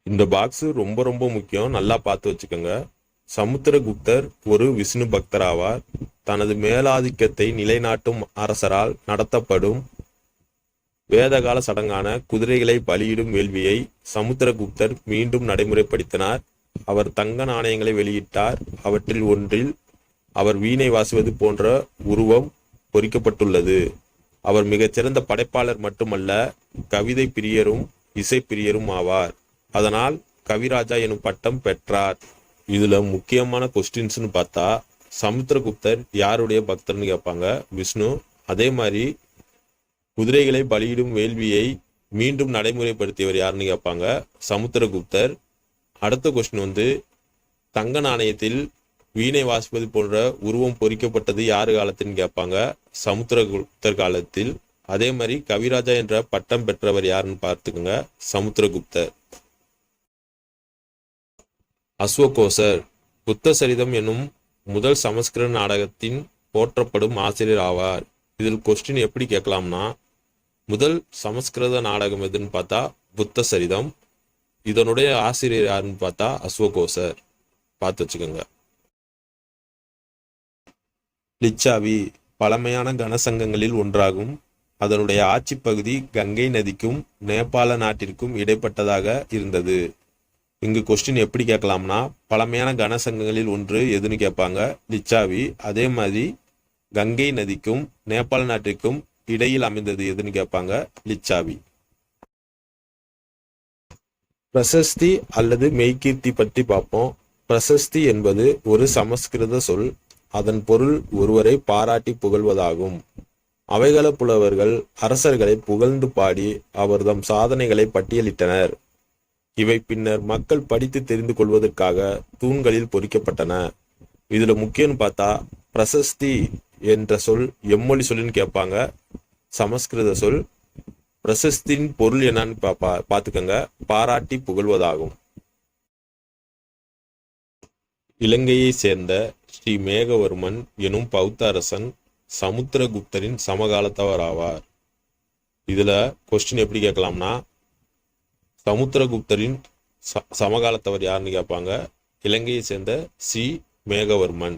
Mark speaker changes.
Speaker 1: இந்த பாக்ஸ் ரொம்ப ரொம்ப முக்கியம், நல்லா பார்த்து வச்சுக்கோங்க. சமுத்திரகுப்தர் ஒரு விஷ்ணு பக்தர் ஆவார். தனது மேலாதிக்கத்தை நிலைநாட்டும் அரசரால் நடத்தப்படும் வேதகால சடங்கான குதிரைகளை பலியிடும் வேள்வியை சமுத்திரகுப்தர் மீண்டும் நடைமுறைப்படுத்தினார். அவர் தங்க நாணயங்களை வெளியிட்டார். அவற்றில் ஒன்றில் அவர் வீணை வாசிவது போன்ற உருவம் பொறிக்கப்பட்டுள்ளது. அவர் மிகச்சிறந்த படைப்பாளர் மட்டுமல்ல, கவிதை பிரியரும் இசை பிரியரும் ஆவார். அதனால் கவிராஜா எனும் பட்டம் பெற்றார். இதுல முக்கியமான கொஸ்டின்ஸ்னு பார்த்தா, சமுத்திரகுப்தர் யாருடைய பக்தர்னு கேட்பாங்க, விஷ்ணு. அதே மாதிரி குதிரைகளை பலியிடும் வேள்வியை மீண்டும் நடைமுறைப்படுத்தியவர் யாருன்னு கேட்பாங்க, சமுத்திரகுப்தர். அடுத்த கொஸ்டின் தங்க நாணயத்தில் வீணை வாசிப்பது போன்ற உருவம் பொறிக்கப்பட்டது யாரு காலத்துன்னு கேட்பாங்க, சமுத்திரகுப்தர் காலத்தில். அதே மாதிரி கவிராஜா என்ற பட்டம் பெற்றவர் யாருன்னு பார்த்துக்கோங்க, சமுத்திரகுப்தர். அஸ்வகோசர் புத்த சரிதம் என்னும் முதல் சமஸ்கிருத நாடகத்தின் போற்றப்படும் ஆசிரியர் ஆவார். இதில் கொஸ்டின் எப்படி கேட்கலாம்னா, முதல் சமஸ்கிருத நாடகம் எதுன்னு பார்த்தா புத்த சரிதம். இதனுடைய ஆசிரியர் யாருன்னு பார்த்தா அஸ்வகோசர். பார்த்து வச்சுக்கோங்க. லிச்சாவி பழமையான கனசங்கங்களில் ஒன்றாகும். அதனுடைய ஆட்சி பகுதி கங்கை நதிக்கும் நேபாள நாட்டிற்கும் இடைப்பட்டதாக இருந்தது. இங்கு கொஸ்டின் எப்படி கேட்கலாம்னா, பழமையான கனசங்கங்களில் ஒன்று எதுன்னு கேட்பாங்க, லிச்சாவி. அதே மாதிரி கங்கை நதிக்கும் நேபாள நாட்டிற்கும் இடையில் அமைந்தது எதுன்னு கேட்பாங்க, லிச்சாவி. பிரசஸ்தி அல்லது மெய்கீர்த்தி பற்றி பார்ப்போம். பிரசஸ்தி என்பது ஒரு சமஸ்கிருத சொல். அதன் பொருள் ஒருவரை பாராட்டி புகழ்வதாகும். அவைகள புலவர்கள் அரசர்களை புகழ்ந்து பாடி அவர்தம் சாதனைகளை பட்டியலிட்டனர். இவை பின்னர் மக்கள் படித்து தெரிந்து கொள்வதற்காக தூண்களில் பொறிக்கப்பட்டன. இதுல முக்கியம்னு பார்த்தா, பிரசஸ்தி என்ற சொல் எம்மொழி சொல்லுன்னு கேட்பாங்க, சமஸ்கிருத சொல். பிரசஸ்தின் பொருள் என்னன்னு பார்த்துக்கங்க, பாராட்டி புகழ்வதாகும். இலங்கையை சேர்ந்த ஸ்ரீ மேகவர்மன் எனும் பௌத்த அரசன் சமுத்திரகுப்தரின் சமகாலத்தவர் ஆவார். இதுல கொஸ்டின் எப்படி கேட்கலாம்னா, சமுத்திரகுப்தரின் சமகாலத்தவர் யாருன்னு கேட்பாங்க, இலங்கையை சேர்ந்த ஸ்ரீ மேகவர்மன்.